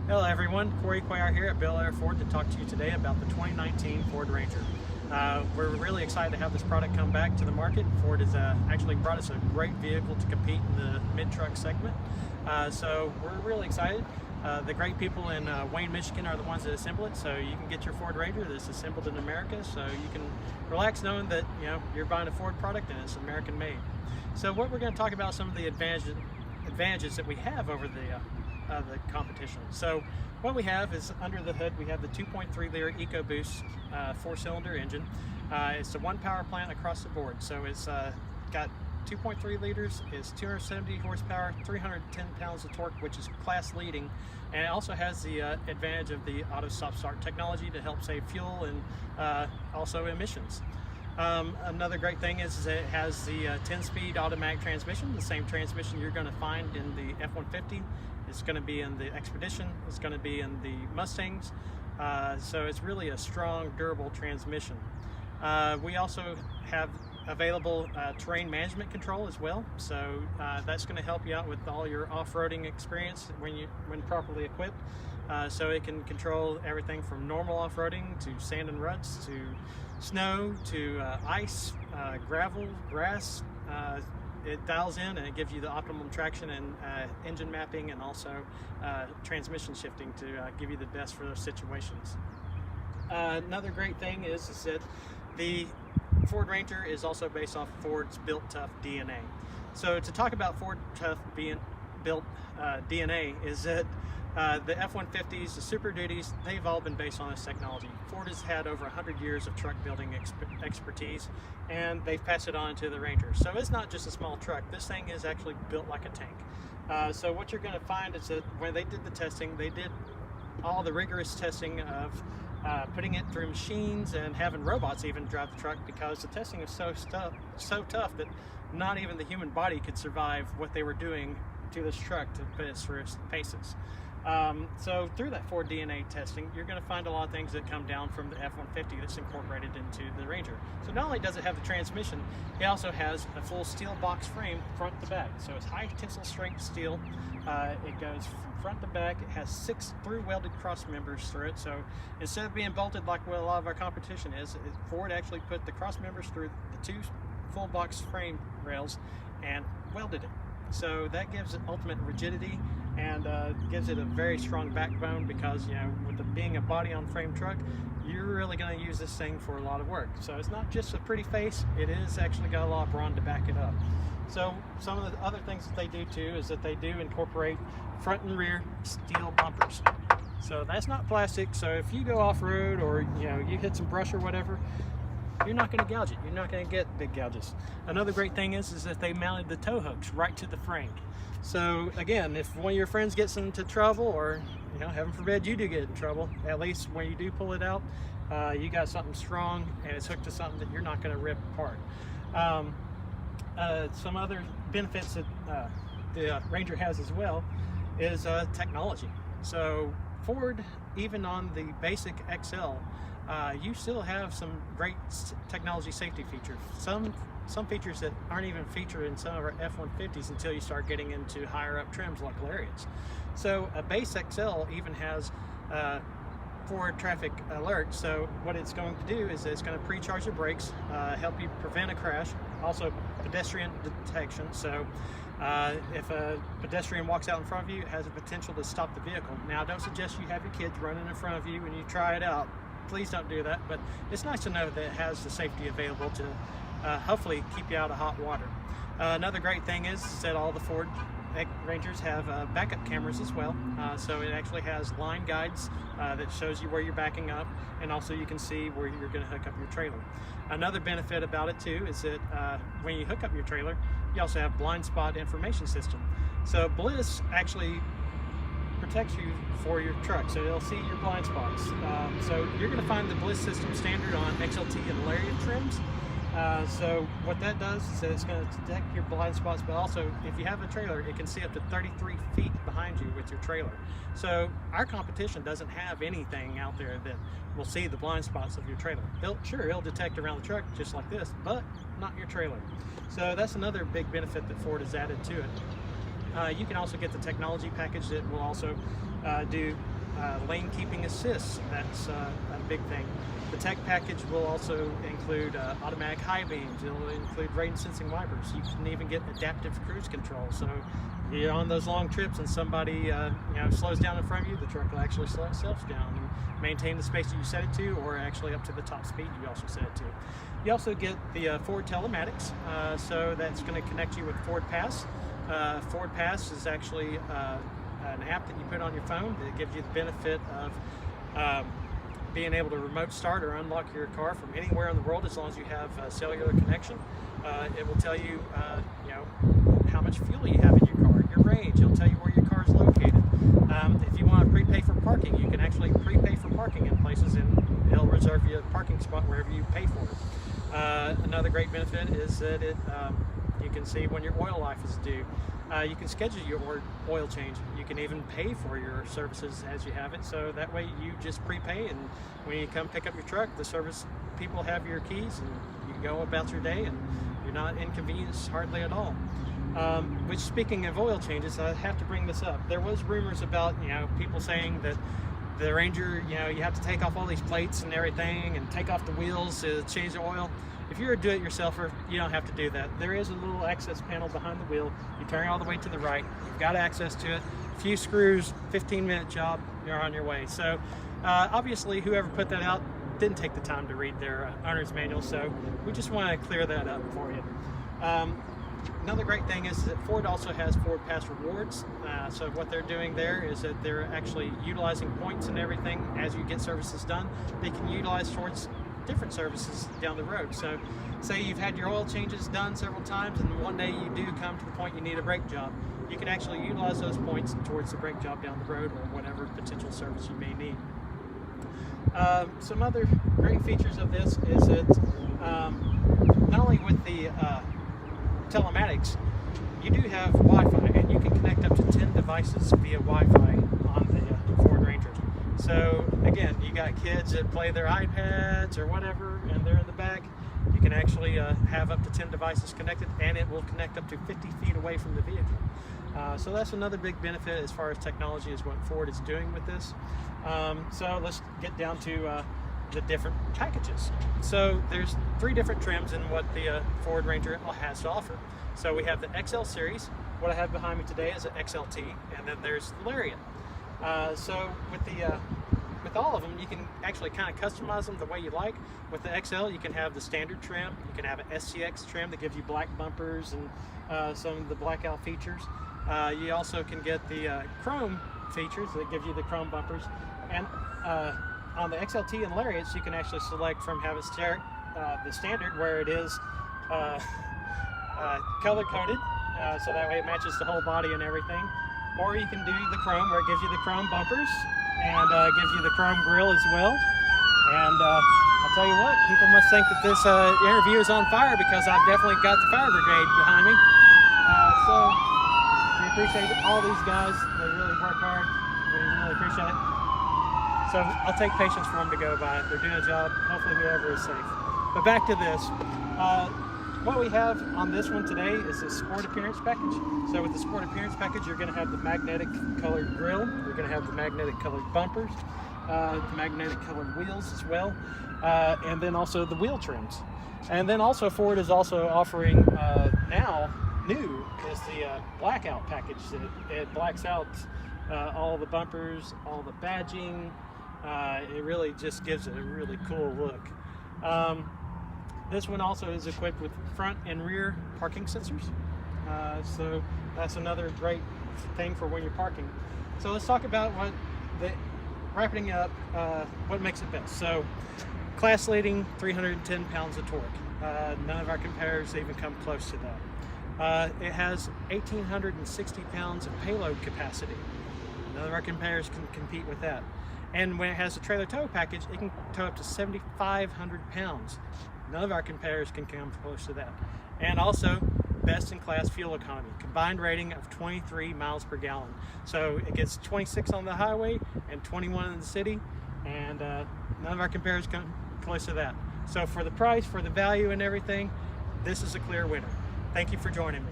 Hello everyone, Corey Cuellar here at Bel Air Ford to talk to you today about the 2019 Ford Ranger. We're really excited to have this product come back to the market. Ford has actually brought us a great vehicle to compete in the mid-truck segment. So we're really excited. The great people in Wayne, Michigan are the ones that assemble it, so you can get your Ford Ranger that's assembled in America, so you can relax knowing that you're buying a Ford product and it's American made. So what we're going to talk about some of the advantages that we have over the competition. So what we have is under the hood we have the 2.3 liter EcoBoost 4-cylinder engine. It's a one power plant across the board, so it's got 2.3 liters, is 270 horsepower, 310 pounds of torque, which is class leading, and it also has the advantage of the auto stop start technology to help save fuel and also emissions. Another great thing is that it has the 10-speed automatic transmission, the same transmission you're going to find in the F-150. It's going to be in the Expedition, it's going to be in the Mustangs, so it's really a strong, durable transmission. We also have available terrain management control as well, so that's going to help you out with all your off-roading experience when properly equipped. So it can control everything from normal off-roading to sand and ruts to snow to ice, gravel, grass. It dials in and it gives you the optimum traction and engine mapping, and also transmission shifting to give you the best for those situations. Another great thing is that the Ford Ranger is also based off Ford's Built Tough DNA. So to talk about Ford Tough being built DNA is that the F-150s, the Super Duties, they've all been based on this technology. Ford has had over 100 years of truck building expertise, and they've passed it on to the Ranger. So it's not just a small truck. This thing is actually built like a tank. So what you're going to find is that when they did the testing, they did all the rigorous testing of putting it through machines and having robots even drive the truck, because the testing is so tough that not even the human body could survive what they were doing to this truck to put it through its paces. So through that Ford DNA testing, you're going to find a lot of things that come down from the F-150 that's incorporated into the Ranger. So not only does it have the transmission, it also has a full steel box frame front to back. So it's high tensile strength steel. It goes from front to back. It has 6 through-welded cross members through it. So instead of being bolted like what a lot of our competition is, Ford actually put the cross members through the 2 full box frame rails and welded it. So that gives it ultimate rigidity and gives it a very strong backbone, because with it being a body on frame truck, you're really going to use this thing for a lot of work. So it's not just a pretty face, it is actually got a lot of brawn to back it up. So some of the other things that they do too is that they do incorporate front and rear steel bumpers. So that's not plastic, so if you go off-road or you hit some brush or whatever, you're not going to gouge it. You're not going to get big gouges. Another great thing is that they mounted the tow hooks right to the frame. So again, if one of your friends gets into trouble, or heaven forbid you do get in trouble, at least when you do pull it out, you got something strong and it's hooked to something that you're not going to rip apart. Some other benefits that the Ranger has as well is technology. So Ford, even on the basic XL, you still have some great technology safety features. Some features that aren't even featured in some of our F-150s until you start getting into higher up trims like Lariats. So a base XL even has forward traffic alert. So what it's going to do is it's going to pre-charge the brakes, help you prevent a crash, also pedestrian detection. So if a pedestrian walks out in front of you, it has a potential to stop the vehicle. Now, I don't suggest you have your kids running in front of you and you try it out. Please don't do that, but it's nice to know that it has the safety available to hopefully keep you out of hot water. Another great thing is that all the Ford Rangers have backup cameras as well. So it actually has line guides that shows you where you're backing up, and also you can see where you're going to hook up your trailer. Another benefit about it too is that when you hook up your trailer, you also have blind spot information system. So Bliss actually protects you for your truck, so it'll see your blind spots. So you're going to find the Bliss system standard on XLT and Lariat trims. So what that does is that it's going to detect your blind spots, but also if you have a trailer, it can see up to 33 feet behind you with your trailer. So our competition doesn't have anything out there that will see the blind spots of your trailer. It'll detect around the truck just like this, but not your trailer. So that's another big benefit that Ford has added to it. You can also get the technology package that will also do lane keeping assist, that's a big thing. The tech package will also include automatic high beams. It'll include rain sensing wipers. You can even get adaptive cruise control. So you're on those long trips and somebody slows down in front of you, the truck will actually slow itself down and maintain the space that you set it to, or actually up to the top speed you also set it to. You also get the Ford telematics, so that's going to connect you with Ford Pass. Ford Pass is actually an app that you put on your phone that gives you the benefit of being able to remote start or unlock your car from anywhere in the world as long as you have a cellular connection. It will tell you, how much fuel you have in your car, your range. It'll tell you where your car is located. If you want to prepay for parking, you can actually prepay for parking in places, and it'll reserve you a parking spot wherever you pay for it. Another great benefit is that you can see when your oil life is due. You can schedule your oil change. You can even pay for your services as you have it, so that way you just prepay, and when you come pick up your truck, the service people have your keys and you can go about your day and you're not inconvenienced hardly at all. Which, speaking of oil changes, I have to bring this up. There was rumors about people saying that the Ranger, you have to take off all these plates and everything and take off the wheels to change the oil. If you're a do-it-yourselfer, you don't have to do that. There is a little access panel behind the wheel. You turn it all the way to the right. You've got access to it. A few screws, 15-minute job, you're on your way. So obviously whoever put that out didn't take the time to read their owner's manual, so we just want to clear that up for you. Another great thing is that Ford also has Ford Pass Rewards. So what they're doing there is that they're actually utilizing points and everything as you get services done. They can utilize towards different services down the road. So say you've had your oil changes done several times and one day you do come to the point you need a brake job, you can actually utilize those points towards the brake job down the road or whatever potential service you may need. Some other great features of this is that not only with the telematics, you do have Wi-Fi, and you can connect up to 10 devices via Wi-Fi on the Ford Ranger. So again, you got kids that play their iPads or whatever and they're in the back, you can actually have up to 10 devices connected, and it will connect up to 50 feet away from the vehicle. So that's another big benefit as far as technology is what Ford is doing with this. So let's get down to the different packages. So there's 3 different trims in what the Ford Ranger has to offer. So we have the XL series. What I have behind me today is an XLT, and then there's the Lariat. So with all of them, you can actually kind of customize them the way you like. With the XL, you can have the standard trim. You can have an SCX trim that gives you black bumpers and some of the blackout features. You also can get the chrome features that give you the chrome bumpers. And on the XLT and Lariats, you can actually select from having the standard, where it is color coded, so that way it matches the whole body and everything. Or you can do the chrome, where it gives you the chrome bumpers and gives you the chrome grille as well. And I'll tell you what, people must think that this interview is on fire, because I've definitely got the fire brigade behind me. So we appreciate all these guys. They really work hard. We really appreciate it. So I'll take patience for them to go by. They're doing a job. Hopefully whoever is safe. But back to this. What we have on this one today is a Sport Appearance package. So with the Sport Appearance package, you're going to have the magnetic colored grille. You're going to have the magnetic colored bumpers, the magnetic colored wheels as well, and then also the wheel trims. And then also Ford is also offering now new is the blackout package. It blacks out all the bumpers, all the badging. It really just gives it a really cool look. This one also is equipped with front and rear parking sensors. So that's another great thing for when you're parking. So let's talk about wrapping up what makes it best. So class leading 310 pounds of torque. None of our competitors even come close to that. It has 1,860 pounds of payload capacity. None of our competitors can compete with that. And when it has a trailer tow package, it can tow up to 7,500 pounds. None of our competitors can come close to that. And also, best in class fuel economy, combined rating of 23 miles per gallon. So it gets 26 on the highway and 21 in the city, and none of our competitors come close to that. So for the price, for the value and everything, this is a clear winner. Thank you for joining me.